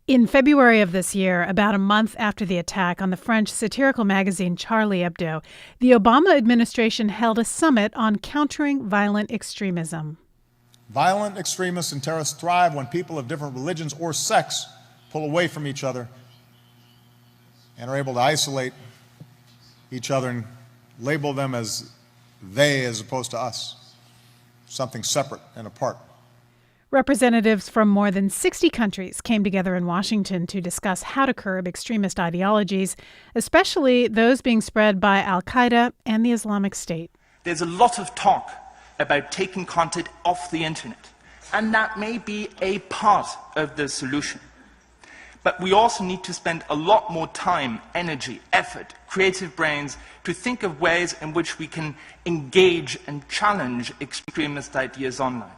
In February of this year, about a month after the attack on the French satirical magazine Charlie Hebdo, the Obama administration held a summit on countering violent extremism. Violent extremists and terrorists thrive when people of different religions or sects pull away from each other and are able to isolate each other and label them as they as opposed to us, something separate and apart. Representatives from more than 60 countries came together in Washington to discuss how to curb extremist ideologies, especially those being spread by al-Qaeda and the Islamic State. There's a lot of talk about taking content off the internet, and that may be a part of the solution. But we also need to spend a lot more time, energy, effort, creative brains to think of ways in which we can engage and challenge extremist ideas online.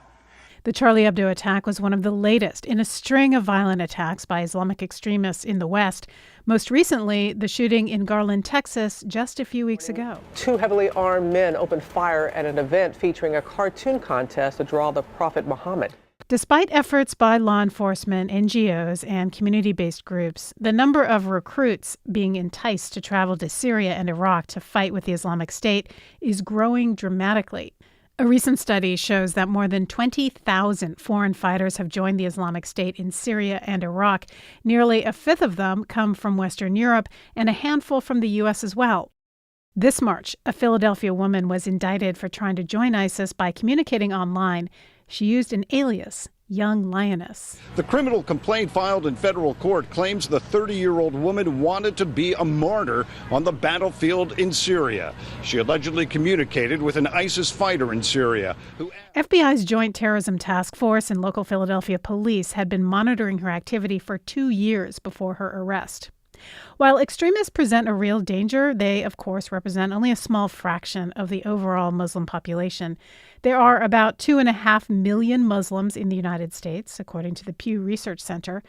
The Charlie Hebdo attack was one of the latest in a string of violent attacks by Islamic extremists in the West. Most recently, the shooting in Garland, Texas, just a few weeks ago. Two heavily armed men opened fire at an event featuring a cartoon contest to draw the Prophet Muhammad. Despite efforts by law enforcement, NGOs, and community-based groups, the number of recruits being enticed to travel to Syria and Iraq to fight with the Islamic State is growing dramatically. A recent study shows that more than 20,000 foreign fighters have joined the Islamic State in Syria and Iraq. Nearly a fifth of them come from Western Europe and a handful from the U.S. as well. This March, a Philadelphia woman was indicted for trying to join ISIS by communicating online. She used an alias, Young Lioness. The criminal complaint filed in federal court claims the 30-year-old woman wanted to be a martyr on the battlefield in Syria. She allegedly communicated with an ISIS fighter in Syria. FBI's Joint Terrorism Task Force and local Philadelphia police had been monitoring her activity for 2 years before her arrest. While extremists present a real danger, they, of course, represent only a small fraction of the overall Muslim population. There are about 2.5 million Muslims in the United States, according to the Pew Research Center.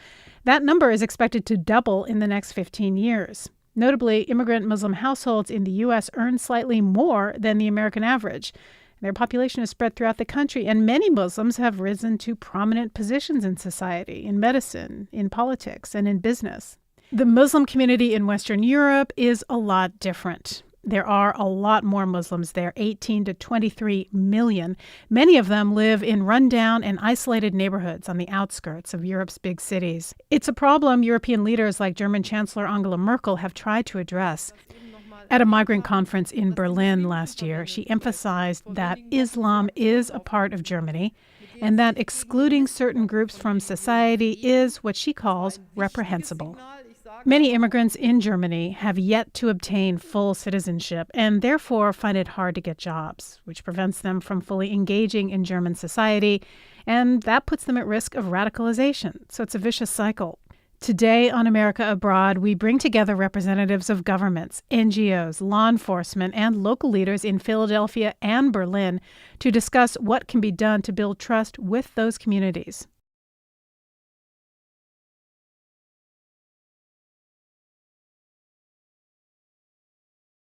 That number is expected to double in the next 15 years. Notably, immigrant Muslim households in the U.S. earn slightly more than the American average. Their population is spread throughout the country, and many Muslims have risen to prominent positions in society, in medicine, in politics, and in business. The Muslim community in Western Europe is a lot different. There are a lot more Muslims there, 18 to 23 million. Many of them live in rundown and isolated neighborhoods on the outskirts of Europe's big cities. It's a problem European leaders like German Chancellor Angela Merkel have tried to address. At a migrant conference in Berlin last year, she emphasized that Islam is a part of Germany and that excluding certain groups from society is what she calls reprehensible. Many immigrants in Germany have yet to obtain full citizenship and therefore find it hard to get jobs, which prevents them from fully engaging in German society, and that puts them at risk of radicalization. So it's a vicious cycle. Today on America Abroad, we bring together representatives of governments, NGOs, law enforcement, and local leaders in Philadelphia and Berlin to discuss what can be done to build trust with those communities.